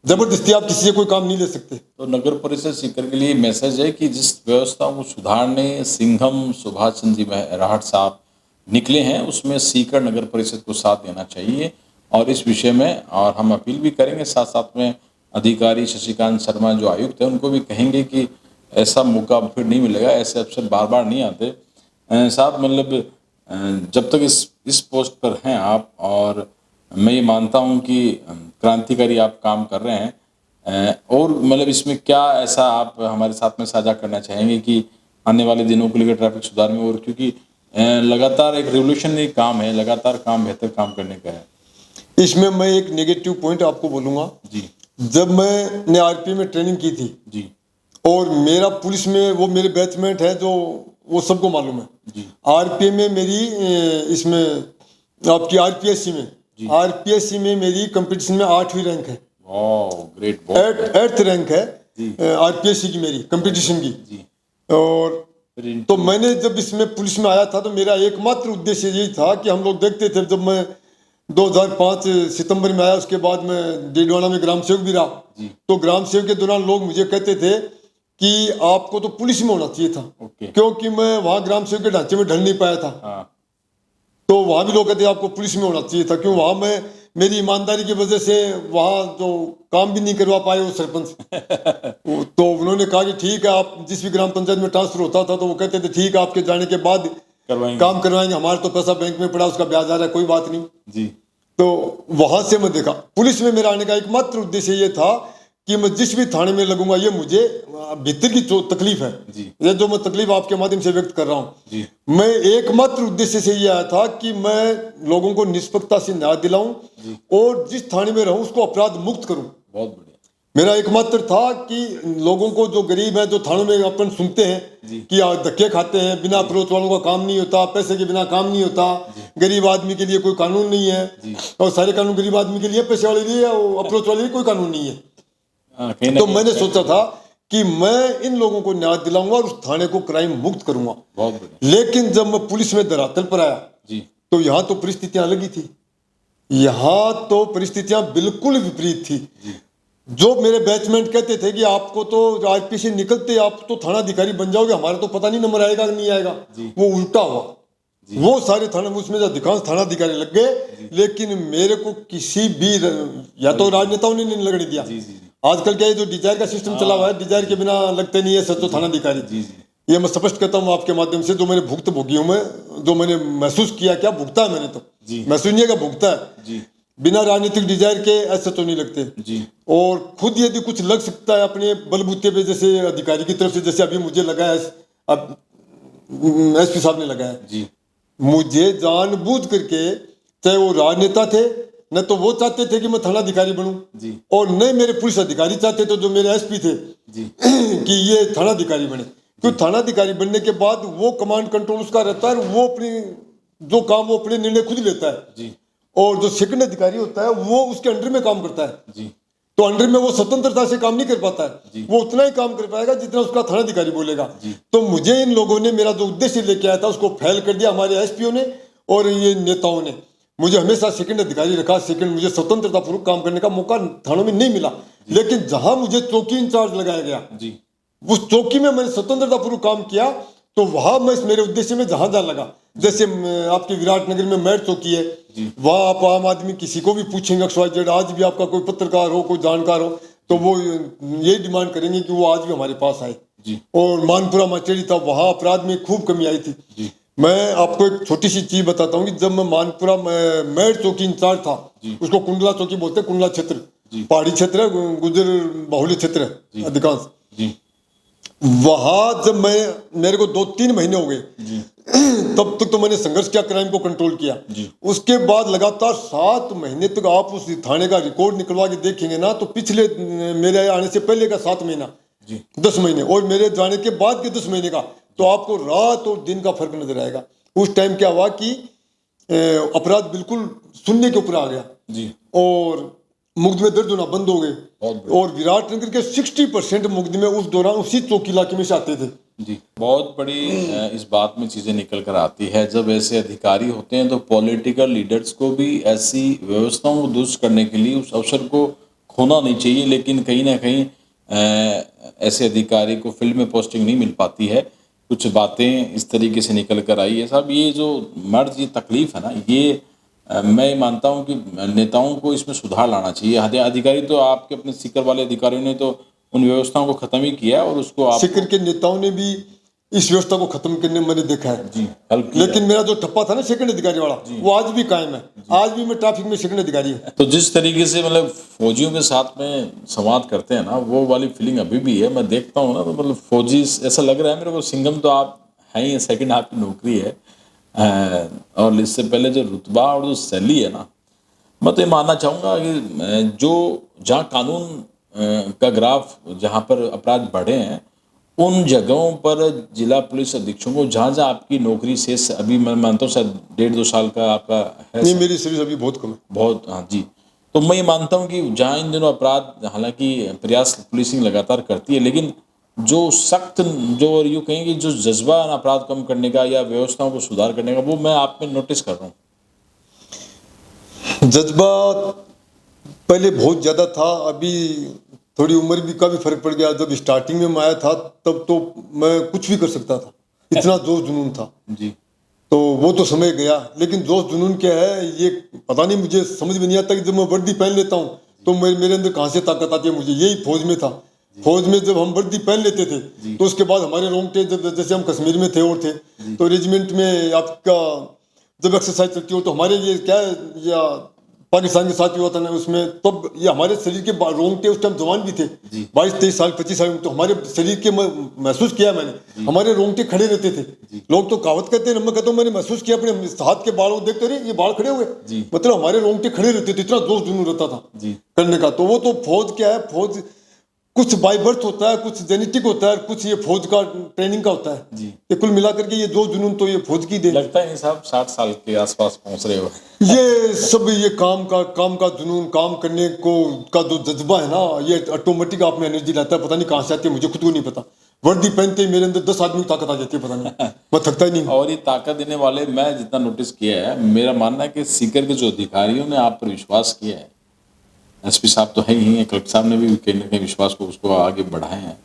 जबरदस्ती आप किसी से कोई काम नहीं ले सकते। तो नगर परिषद सीकर के लिए मैसेज है कि जिस व्यवस्थाओं को सुधारने सिंघम सुभाष चंद्र जी राहट साहब निकले हैं, उसमें सीकर नगर परिषद को साथ देना चाहिए, और इस विषय में और हम अपील भी करेंगे। साथ साथ में अधिकारी शशिकांत शर्मा जो आयुक्त है उनको भी कहेंगे कि ऐसा मौका फिर नहीं मिलेगा, ऐसे अवसर बार बार नहीं आते साहब। मतलब जब तक इस पोस्ट पर हैं आप, और मैं ये मानता हूँ कि क्रांतिकारी आप काम कर रहे हैं, और मतलब इसमें क्या ऐसा आप हमारे साथ में साझा करना चाहेंगे कि आने वाले दिनों को लेकर ट्रैफिक सुधार में, और क्योंकि लगातार एक रेवोल्यूशनरी काम है, लगातार काम बेहतर काम करने का है। इसमें मैं एक नेगेटिव पॉइंट आपको बोलूँगा जी। जब मैंने आरपी में ट्रेनिंग की थी जी, और मेरा पुलिस में वो मेरे बैचमेट है जो वो सबको मालूम है। आरपीएम में मेरी इसमें आपकी आरपीएससी में मेरी कंपटीशन में 8वीं रैंक है। ग्रेट, 8th रैंक है आरपीएससी की मेरी कंपटीशन की। और तो मैंने जब इसमें पुलिस में आया था तो मेरा एकमात्र उद्देश्य यही था कि हम लोग देखते थे, जब मैं 2005 सितंबर में आया, उसके बाद मैं डीडवाना में ग्राम सेवक भी रहा, तो ग्राम सेवक के दौरान लोग मुझे कहते थे कि आपको तो पुलिस में होना चाहिए था, क्योंकि मैं वहां ग्राम सेवक के ढांचे में ढल नहीं पाया था। तो वहां भी लोग कहते आपको पुलिस में होना चाहिए था, क्यों वहां मैं मेरी ईमानदारी की वजह से वहां जो काम भी नहीं करवा पाए वो सरपंच तो उन्होंने कहा कि ठीक है, आप जिस भी ग्राम पंचायत में ट्रांसफर होता था तो वो कहते थे ठीक है आपके जाने के बाद काम करवाएंगे, हमारा तो पैसा बैंक में पड़ा, उसका ब्याज आ रहा है, कोई बात नहीं। तो वहां से मैं देखा पुलिस में मेरा आने का एकमात्र उद्देश्य ये था कि मैं जिस भी थाने में लगूंगा, ये मुझे भीतर की जो तकलीफ है, ये जो मैं तकलीफ आपके माध्यम से व्यक्त कर रहा हूँ, मैं एकमात्र उद्देश्य से ये आया था कि मैं लोगों को निष्पक्षता से न्याय दिलाऊं और जिस थाने में रहूं उसको अपराध मुक्त करूं। बहुत बढ़िया। मेरा एकमात्र था कि लोगों को, जो गरीब है, जो थानों में अपन सुनते हैं कि धक्के खाते हैं, बिना अप्रोच वालों का काम नहीं होता, पैसे के बिना काम नहीं होता, गरीब आदमी के लिए कोई कानून नहीं है, और सारे कानून गरीब आदमी के लिए, पैसे वाले लिए और अप्रोच वाले लिए कोई कानून नहीं है। तो मैंने सोचा था कि मैं इन लोगों को न्याय दिलाऊंगा और उस थाने को क्राइम मुक्त करूंगा। लेकिन जब मैं पुलिस में धरातल पर आया तो यहाँ तो परिस्थितियां अलग ही थी। यहाँ तो परिस्थितियां बिल्कुल विपरीत थी। जो मेरे बैचमेट कहते थे कि आपको तो आरपी से निकलते आप तो थाना अधिकारी बन जाओगे, हमारा तो पता नहीं नंबर आएगा नहीं आएगा, वो उल्टा हुआ। वो सारे थाने उसमें अधिकांश थाना अधिकारी लग गए, लेकिन मेरे को किसी भी, या तो राजनेताओं ने नहीं लगने दिया। आजकल क्या है, जो डिजायर का सिस्टम चला हुआ है, डिजायर के बिना लगते नहीं है सचो थाना अधिकारी। ये मैं स्पष्ट करता हूँ आपके माध्यम से, जो मैंने भुगत भोगी हूँ, मैं जो मैंने महसूस किया, क्या भुगता है मैंने, तो महसूस नहीं है, भुगता है। बिना राजनीतिक डिजायर के ऐसे तो नहीं लगते। और खुद यदि कुछ लग सकता है अपने बलबूते पे, जैसे अधिकारी की तरफ से, जैसे अभी मुझे लगा है, अब एसपी साहब ने लगाया, मुझे जानबूझ करके, चाहे वो राजनेता थे, न तो वो चाहते थे कि मैं थाना अधिकारी बनूं, और न मेरे पुलिस अधिकारी चाहते थे, जो मेरे एसपी थे, कि ये थाना अधिकारी बने। क्योंकि थाना अधिकारी बनने के बाद वो कमांड कंट्रोल उसका रहता है, वो अपनी जो काम वो अपने निर्णय खुद लेता है, और जो सेकंड अधिकारी होता है वो उसके अंडर में काम करता है। तो अंडर में वो स्वतंत्रता से काम नहीं कर पाता है, वो उतना ही काम कर पाएगा जितना उसका थाना अधिकारी बोलेगा। तो मुझे इन लोगों ने, मेरा जो उद्देश्य लेके आया था, उसको फेल कर दिया, हमारे एसपीओ ने और ये नेताओं ने। मुझे हमेशा सेकंड अधिकारी रखा, सेकंड, मुझे स्वतंत्रता पूर्वक काम करने का मौका थानों में नहीं मिला। लेकिन जहां मुझे चौकी इंचार्ज लगाया गया, उस चौकी में मैंने स्वतंत्रता पूर्वक काम किया, तो वहां मैं मेरे उद्देश्य में जहां जहां लगा, जैसे आपके विराटनगर में मैट चौकी है, वहां आप आम आदमी किसी को भी पूछेंगे, आज भी आपका कोई पत्रकार हो, कोई जानकार हो, तो वो ये डिमांड करेंगे कि वो आज भी हमारे पास आए। और मानपुरा माचेड़ी था, वहां अपराध में खूब कमी आई थी। मैं आपको एक छोटी सी चीज बताता हूँ कि जब मैं मानपुरा मैट चौकी इंचार्ज था, उसको कुंडला चौकी बोलते हैं, कुंडला क्षेत्र पहाड़ी क्षेत्र है, गुजर बाहुल्य क्षेत्र है अधिकांश। वहां जब मेरे को 2-3 महीने हो गए, तब तक तो मैंने संघर्ष किया, क्राइम को कंट्रोल किया। उसके बाद लगातार 7 महीने तक आप उस थाने का रिकॉर्ड निकलवा के देखेंगे ना, तो पिछले मेरे आने से पहले का 7 महीना, 10 महीने, और मेरे जाने के बाद के 10 महीने का, तो आपको रात और दिन का फर्क नजर आएगा। उस टाइम क्या हुआ कि अपराध बिल्कुल शून्य के ऊपर आ गया, और मुकदमे दर्ज होना बंद हो गए। और विराटनगर के 60% मुकदमे उस दौरान उसी चौकी इलाके में से आते थे। बहुत बड़ी इस बात में चीज़ें निकल कर आती है, जब ऐसे अधिकारी होते हैं तो पॉलिटिकल लीडर्स को भी ऐसी व्यवस्थाओं को दुरुस्त करने के लिए उस अवसर को खोना नहीं चाहिए। लेकिन कहीं ना कहीं ऐसे अधिकारी को फील्ड में पोस्टिंग नहीं मिल पाती है, कुछ बातें इस तरीके से निकल कर आई है। साहब, ये जो मर्ज, ये तकलीफ है ना, ये मैं मानता हूं कि नेताओं को इसमें सुधार लाना चाहिए। अधिकारी तो आपके अपने सीकर वाले अधिकारियों ने तो उन व्यवस्थाओं को खत्म ही किया, और उसको आप सीकर के नेताओं ने भी इस व्यवस्था को खत्म करने में मैंने देखा है। लेकिन मेरा जो ठप्पा था ना सेकंड अधिकारी वाला, वो आज भी कायम है। आज भी मैं ट्रैफिक में सेकंड अधिकारी हूँ। तो जिस तरीके से मतलब फौजियों के साथ में संवाद करते हैं ना, वो वाली फीलिंग अभी भी है। मैं देखता हूँ ना, तो मतलब फौजी ऐसा लग रहा है मेरे को, सिंघम तो आप हैं ही, सेकंड आपकी नौकरी है, और इससे पहले जो रुतबा और जो शैली है ना, मैं तो ये मानना चाहूँगा कि जो जहाँ कानून का ग्राफ, जहाँ पर अपराध बढ़े हैं, उन जगहों पर जिला पुलिस अधीक्षकों जहाँ जहाँ आपकी नौकरी शेष अभी मैं मानता हूँ शायद 1.5-2 साल का आपका है नहीं, मेरी सर्विस अभी बहुत कम है। बहुत, हाँ जी। तो मैं ये मानता हूँ कि जहाँ इन दिनों अपराध, हालांकि प्रयास पुलिसिंग लगातार करती है, लेकिन जो सख्त, जो और यूँ कहें कि जो जज्बा है ना अपराध कम करने का या व्यवस्थाओं को सुधार करने का, वो मैं आप में नोटिस कर रहा हूँ। जज्बा पहले बहुत ज़्यादा था, अभी थोड़ी उम्र भी का भी फर्क पड़ गया। जब स्टार्टिंग में मैं आया था तब तो मैं कुछ भी कर सकता था, इतना जोश जुनून था। जी। तो वो तो समय गया, लेकिन जोश जुनून क्या है ये पता नहीं, मुझे समझ में नहीं आता कि जब मैं वर्दी पहन लेता हूँ तो मेरे अंदर कहाँ से ताकत आती है। मुझे यही फौज में था। फौज में जब हम वर्दी पहन लेते थे तो उसके बाद हमारे रोंगटे, जब जैसे हम कश्मीर में थे और थे तो रेजिमेंट में आपका जब एक्सरसाइज चलती हो तो हमारे ये क्या है, या पाकिस्तान के साथ भी होता ना उसमें, तब ये हमारे शरीर के रोंगटे, उस टाइम जवान भी थे 22-23 साल 25 साल, तो हमारे शरीर के महसूस किया मैंने, हमारे रोंगटे खड़े रहते थे। लोग तो कहावत कहते हैं, मैं कहता हूँ मैंने महसूस किया अपने हाथ के बालों देखते रहे, ये बाल खड़े हुए, मतलब हमारे रोंगटे खड़े रहते थे, इतना जोश जुनून रहता था करने का। तो वो तो फौज क्या है, फौज कुछ बाय बर्थ होता है, कुछ जेनेटिक होता है, कुछ ये फौज का ट्रेनिंग का होता है जी। ये कुल मिलाकर के ये जोश जुनून तो ये फौज की दे। लगता है साहब 60 साल के आसपास पहुंच रहे हो। ये सब ये काम का जुनून, काम करने को का जो जज्बा है ना, ये ऑटोमेटिक आप में एनर्जी लाता है, पता नहीं कहाँ से आती है, मुझे खुद को नहीं पता। वर्दी पहनते ही मेरे अंदर 10 आदमी की ताकत आ जाती है, पता नहीं मैं थकता ही नहीं। और ये ताकत देने वाले, मैं जितना नोटिस किया है, मेरा मानना है कि सीकर के जो अधिकारियों ने आप पर विश्वास किया है, एसपी साहब तो है ही, कलेक्टर साहब ने भी कहीं ना कहीं विश्वास को उसको आगे बढ़ाए हैं,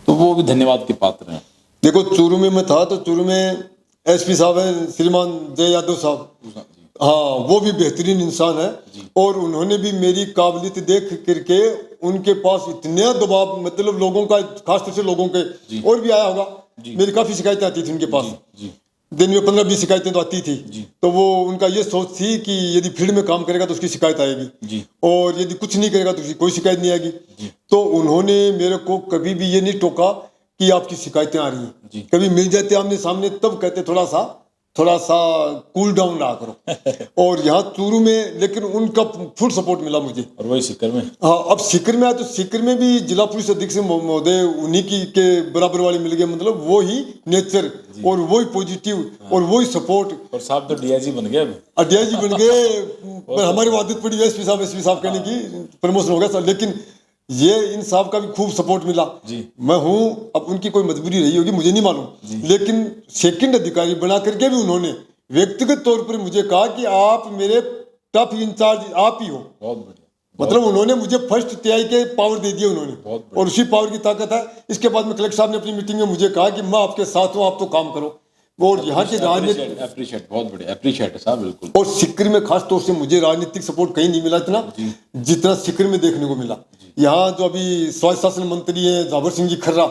तो वो भी धन्यवाद के पात्र हैं। देखो चूरू में मैं था तो चूरू में एसपी साहब हैं श्रीमान जय यादव साहब, हाँ वो भी बेहतरीन इंसान है, और उन्होंने भी मेरी काबिलियत देख करके उनके पास इतना दबाव, मतलब लोगों का, खासतौर से लोगों के, और भी आया होगा, मेरी काफी शिकायतें आती थी उनके पास, दिन में 15-20 शिकायतें तो आती थी। तो वो उनका ये सोच थी कि यदि फील्ड में काम करेगा तो उसकी शिकायत आएगी, और यदि कुछ नहीं करेगा तो उसकी कोई शिकायत नहीं आएगी। तो उन्होंने मेरे को कभी भी ये नहीं टोका कि आपकी शिकायतें आ रही हैं, कभी मिल जाते आमने सामने तब कहते थोड़ा सा कूल डाउन रहा करो। और यहाँ चूरू में लेकिन उनका फुल सपोर्ट मिला मुझे। और वही सीकर में, हाँ अब सीकर में आया तो सीकर में भी जिला पुलिस अधीक्षक महोदय उन्हीं की के बराबर वाले मिल गए, मतलब वो ही नेचर और वही पॉजिटिव और वही सपोर्ट। और साहब तो डीआईजी बन गए, डीआईजी बन गए, पर हमारी आदत पड़ी एसपी साहब कहने की, प्रमोशन हो गया। लेकिन ये इन साहब का भी खूब सपोर्ट मिला जी। मैं हूँ, अब उनकी कोई मजबूरी रही होगी मुझे नहीं मालूम, लेकिन सेकंड अधिकारी बना करके भी उन्होंने व्यक्तिगत तौर पर मुझे कहा कि आप मेरे टॉप इंचार्ज आप ही हो। बहुत बढ़िया, मतलब उन्होंने मुझे फर्स्ट टीआई के पावर दे दिए उन्होंने, और उसी पावर की ताकत है। इसके बाद में कलेक्टर साहब ने अपनी मीटिंग में मुझे कहा कि मैं आपके साथ हूँ, आप तो काम करो। और यहाँ की राजनीति अप्रिशिएट, बहुत बढ़िया अप्रिशिएट है साहब, बिल्कुल। और सीकर में खास तौर से मुझे राजनीतिक सपोर्ट कहीं नहीं मिला इतना जितना सीकर में देखने को मिला। यहाँ जो अभी स्वास्थ्य शासन मंत्री हैं झावर सिंह जी खर्रा,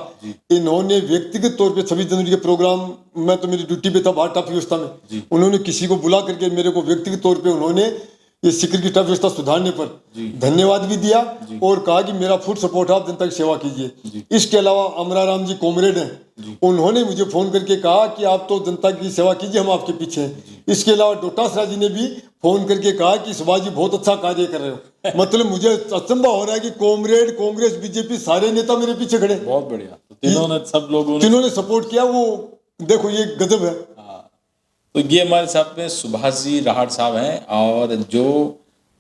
इन्होंने व्यक्तिगत तौर पे 26 जनवरी के प्रोग्राम, मैं तो मेरी ड्यूटी पे था बाहर टाफ व्यवस्था में, उन्होंने किसी को बुला करके मेरे को व्यक्तिगत तौर पे उन्होंने ये सीकर की टाफ व्यवस्था सुधारने पर धन्यवाद भी दिया और कहा कि मेरा फुल सपोर्ट है, आप जनता की सेवा कीजिए। इसके अलावा अमराराम जी कॉमरेड हैं, उन्होंने मुझे फोन करके कहा कि आप तो जनता की सेवा कीजिए, हम आपके पीछे हैं। इसके अलावा डोटासरा जी ने भी फोन करके कहा कि सुभाष जी बहुत अच्छा कार्य कर रहे हो। मतलब मुझे अचंभा हो रहा है कि कॉमरेड, कांग्रेस, बीजेपी सारे नेता मेरे पीछे खड़े। बहुत बढ़िया, तो तीनों ने, सब लोगों ने सपोर्ट किया। वो देखो ये गजब है। तो ये हमारे साथ में सुभाष जी राहड़ साहब हैं, और जो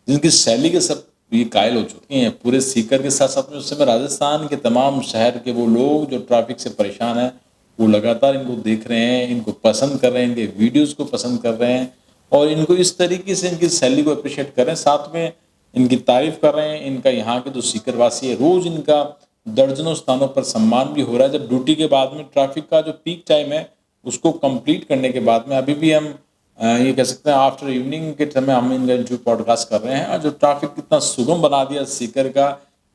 जिनकी शैली के सब ये कायल हो चुके हैं पूरे सीकर के साथ साथ में, उस समय राजस्थान के तमाम शहर के वो लोग जो ट्रैफिक से परेशान हैं, वो लगातार इनको देख रहे हैं, इनको पसंद कर रहे हैं, इनके वीडियोस को पसंद कर रहे हैं, और इनको इस तरीके से इनकी शैली को अप्रिशिएट कर रहे हैं, साथ में इनकी तारीफ कर रहे हैं। इनका यहाँ के जो सीकर वासी है, रोज इनका दर्जनों स्थानों पर सम्मान भी हो रहा है। जब ड्यूटी के बाद में ट्रैफिक का जो पीक टाइम है उसको कंप्लीट करने के बाद में, अभी भी हम ये कह सकते हैं आफ्टर इवनिंग के समय हम इनका जो पॉडकास्ट कर रहे हैं, और जो ट्रैफिक कितना सुगम बना दिया सीकर का,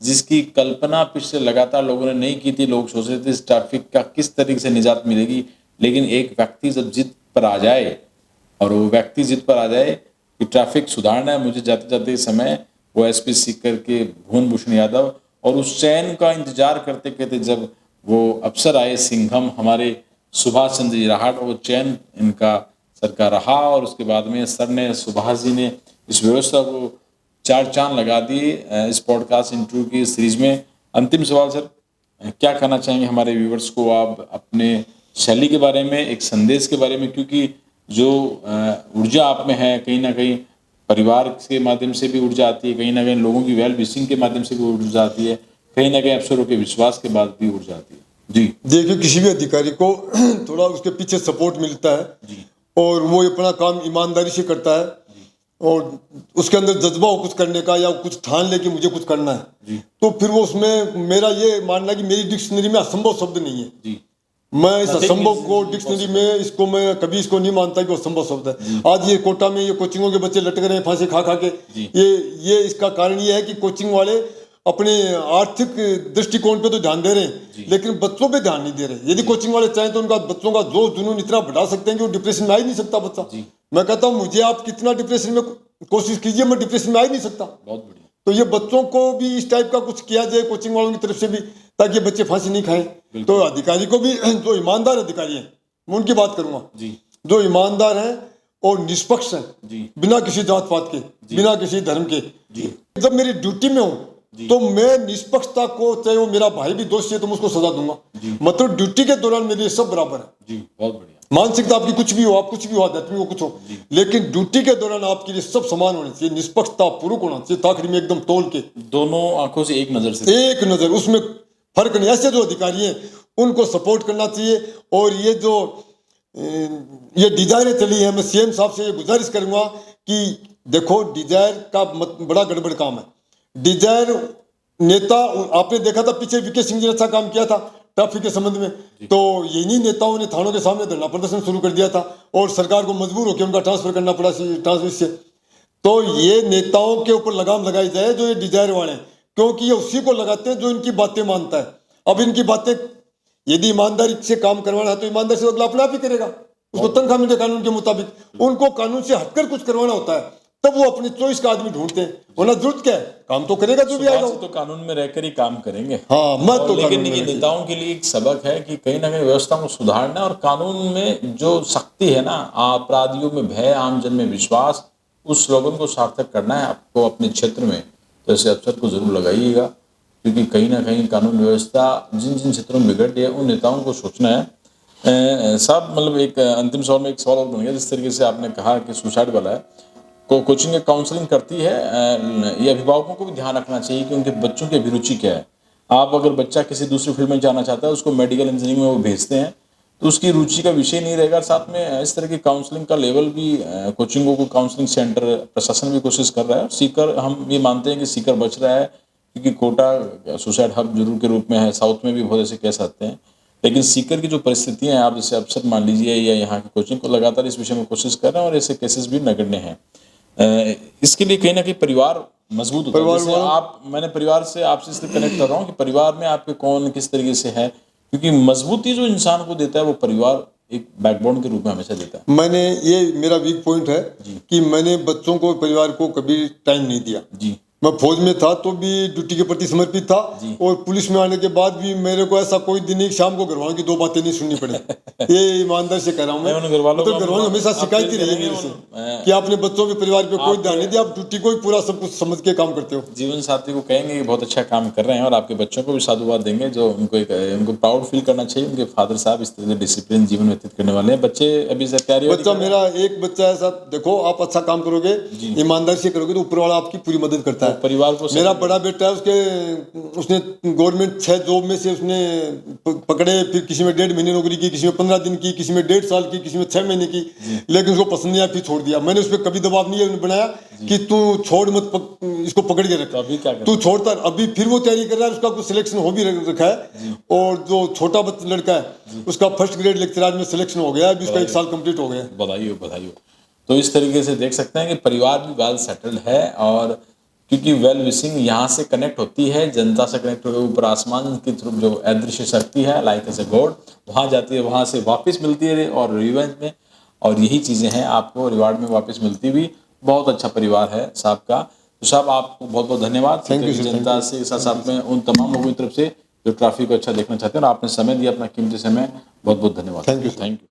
जिसकी कल्पना पिछले लगातार लोगों ने नहीं की थी। लोग सोच रहे थे इस ट्रैफिक का किस तरीके से निजात मिलेगी, लेकिन एक व्यक्ति जब जिद पर आ जाए, और वो व्यक्ति जिद पर आ जाए कि ट्रैफिक सुधारना है मुझे जाते जाते समय, वो एसपी सीकर के भुवन भूषण यादव, और उस चैन का इंतजार करते करते जब वो अफसर आए सिंघम हमारे सुभाष चंद्र जी राहड़, वो चैन इनका सर का रहा, और उसके बाद में सर ने, सुभाष जी ने इस व्यवस्था को 4 चांद लगा दिए इस पॉडकास्ट इंटरव्यू की सीरीज में। अंतिम सवाल सर, क्या कहना चाहेंगे हमारे व्यूवर्स को आप अपने शैली के बारे में, एक संदेश के बारे में, क्योंकि जो ऊर्जा आप में है कहीं ना कहीं परिवार के माध्यम से भी ऊर्जा आती है, कहीं ना कहीं लोगों की वेल विशिंग के माध्यम से भी ऊर्जा आती है, कहीं ना कहीं अफसरों के विश्वास के बाद भी ऊर्जा आती है। जी देखिए, किसी भी अधिकारी को थोड़ा उसके पीछे सपोर्ट मिलता है जी और वो अपना काम ईमानदारी से करता है और उसके अंदर जज्बा हो कुछ करने का या कुछ ठान ले कि मुझे कुछ करना है, जी तो फिर वो उसमें मेरा ये मानना है कि मेरी डिक्शनरी में असंभव शब्द नहीं है। जी मैं इस Nothing असंभव is को डिक्शनरी में इसको मैं कभी इसको नहीं मानता कि वो असंभव शब्द है। आज ये कोटा में ये कोचिंगों के बच्चे लटक रहे हैं फांसी खा खा के, जी। ये इसका कारण ये है कि कोचिंग वाले अपने आर्थिक दृष्टिकोण पे तो ध्यान दे रहे हैं लेकिन बच्चों पे ध्यान नहीं दे रहे। यदि कोचिंग वाले चाहें तो उनका बच्चों का जोश जुनून इतना बढ़ा सकते हैं कि वो डिप्रेशन में आ ही नहीं सकता बच्चा। मैं कहता हूँ मुझे आप कितना डिप्रेशन में कोशिश कीजिए, मैं डिप्रेशन में आ ही नहीं सकता। बहुत बढ़िया। तो ये बच्चों को भी इस टाइप का कुछ किया जाए कोचिंग वालों की तरफ से भी, ताकि ये बच्चे फांसी नहीं खाएं। तो अधिकारी को भी, जो ईमानदार अधिकारी हैं मैं उनकी बात करूंगा, जी जो ईमानदार हैं और निष्पक्ष हैं, जी बिना किसी जात पात के, बिना किसी धर्म के, जब मेरी ड्यूटी में हूँ तो मैं निष्पक्षता को, चाहे वो मेरा भाई भी दोषी है तो मैं उसको सजा दूंगा। मतलब ड्यूटी के दौरान मेरे लिए सब बराबर है। जी बहुत बढ़िया। मानसिकता आपकी कुछ भी हो, आप कुछ भी हो, आध्यात्मिक हो, कुछ हो, लेकिन ड्यूटी के दौरान आपके लिए सब समान होने चाहिए, निष्पक्षता पूर्वक होना चाहिए, ताकि में एकदम तोल के दोनों आंखों से एक नजर से, एक नजर, उसमें फर्क नहीं। ऐसे जो अधिकारी हैं उनको सपोर्ट करना चाहिए। और ये जो ये डिजायरें चली है, मैं सीएम साहब से ये गुजारिश करूंगा कि देखो, डिजायर का बड़ा गड़बड़ काम है। डिजायर नेता, आपने देखा था पीछे वीके सिंह जी ने अच्छा काम किया था ट्रैफिक के संबंध में, तो यही नेताओं ने थानों के सामने धरना प्रदर्शन शुरू कर दिया था और सरकार को मजबूर होकर उनका ट्रांसफर करना पड़ा ट्रांसफर से। तो ये नेताओं के ऊपर लगाम लगाई जाए जो ये डिजायर वाले हैं, क्योंकि ये उसी को लगाते हैं जो इनकी बातें मानता है। अब इनकी बातें यदि ईमानदारी से काम करवाना है तो ईमानदारी से अगला अपने आप ही करेगा, उसको तनख्वाह मिले कानून के मुताबिक। उनको कानून से हटकर कुछ करवाना होता है तब वो अपनी चॉइस का आदमी ढूंढते हैं, वरना जरूरत क्या है, काम तो करेगा जो भी आएगा। तो कानून में रहकर ही काम करेंगे। हाँ, मत तो लेकिन ये नेताओं के लिए एक सबक है कि कहीं ना कहीं व्यवस्था को सुधारना और कानून में जो सख्ती है ना, अपराधियों में भय, आमजन में विश्वास, उस स्लोगन को सार्थक करना है आपको अपने क्षेत्र में, तो ऐसे अवसर को जरूर लगाइएगा, क्योंकि कहीं ना कहीं कानून व्यवस्था जिन जिन क्षेत्रों में बिगड़ रही है उन नेताओं को सोचना है। साहब, मतलब एक अंतिम सवाल में एक सवाल और बन गया, जिस तरीके से आपने कहा कि सुसाइड वाला है, कोचिंग में काउंसलिंग करती है, ये अभिभावकों को भी ध्यान रखना चाहिए कि उनके बच्चों की अभिरुचि क्या है। आप अगर बच्चा किसी दूसरी फील्ड में जाना चाहता है, उसको मेडिकल इंजीनियरिंग में वो भेजते हैं, तो उसकी रुचि का विषय नहीं रहेगा। साथ में इस तरह की काउंसलिंग का लेवल भी, कोचिंगों को काउंसलिंग सेंटर प्रशासन भी कोशिश कर रहा है। सीकर, हम ये मानते हैं कि सीकर बच रहा है, क्योंकि कोटा सुसाइड हब जरूर के रूप में है, साउथ में भी बहुत ऐसे केस आते हैं, लेकिन सीकर की जो परिस्थितियाँ हैं, आप जैसे अफसर मान लीजिए या यहाँ की कोचिंग को लगातार इस विषय में कोशिश कर रहे हैं और ऐसे केसेस भी नगण्य हैं। इसके लिए कहीं ना कहीं परिवार मजबूत होता है। जैसे आप, मैंने परिवार से आपसे इसलिए कनेक्ट कर रहा हूँ कि परिवार में आपके कौन किस तरीके से है, क्योंकि मजबूती जो इंसान को देता है वो परिवार एक बैकबोन के रूप में हमेशा देता है। मैंने, ये मेरा वीक पॉइंट है कि मैंने बच्चों को, परिवार को कभी टाइम नहीं दिया। जी, मैं फौज में था तो भी ड्यूटी के प्रति समर्पित था, और पुलिस में आने के बाद भी मेरे को ऐसा कोई दिन नहीं शाम को घर वालों की दो बातें नहीं सुननी पड़े। ये ईमानदार से कह रहा हूँ मैं, तो घर वालों हमेशा शिकायत ही रही मेरे से कि आपने बच्चों के परिवार पे कोई ध्यान नहीं दिया, आप ड्यूटी को ही पूरा सब कुछ समझ के काम करते हो। जीवन साथी को कहेंगे कि बहुत अच्छा काम कर रहे हैं, और आपके बच्चों को भी साधुवाद देंगे, जो उनको प्राउड फील करना चाहिए, उनके फादर साहब इस तरह से डिसिप्लिन जीवन व्यतीत करने वाले हैं। बच्चे अभी से तैयारी, बच्चा मेरा एक बच्चा ऐसा, देखो आप अच्छा काम करोगे, ईमानदारी से करोगे तो ऊपर वाला आपकी पूरी मदद करता है। परिवार को, मेरा बड़ा बेटा है, उसने गवर्नमेंट 6 जॉब में से उसने पकड़े, फिर किसी में 1.5 महीने नौकरी की, किसी में 15 दिन की, किसी में 1.5 साल की, किसी में 6 महीने की, लेकिन उसको पसंद नहीं आया, फिर छोड़ दिया। मैंने उस पर कभी दबाव नहीं बनाया कि तू छोड़ मत, इसको पकड़ के रख, तू छोड़ता। अभी फिर वो तैयारी कर रहा है, उसका कुछ सिलेक्शन हो भी रखा है, और जो छोटा लड़का है उसका फर्स्ट ग्रेड लेक्चरार में सिलेक्शन हो गया, अभी उसका 1 साल कंप्लीट हो गया। बधाई हो, बधाई हो। तो इस तरीके से देख सकते हैं कि परिवार भी वेल सेटल्ड है, और क्योंकि वेल विशिंग यहाँ से कनेक्ट होती है, जनता से कनेक्ट होकर ऊपर आसमान की तरफ जो अदृश्य शक्ति है, लाइक एज ए गॉड, वहाँ जाती है, वहाँ से वापस मिलती है और रिवेंज में, और यही चीज़ें हैं आपको रिवार्ड में वापस मिलती भी। बहुत अच्छा परिवार है साहब का। तो साहब, आपको बहुत बहुत धन्यवाद। जनता से साथ में उन तमाम लोगों की तरफ से जो ट्रैफिक को अच्छा देखना चाहते हैं, और आपने समय दिया, अपना कीमती समय, बहुत बहुत धन्यवाद। Thank you.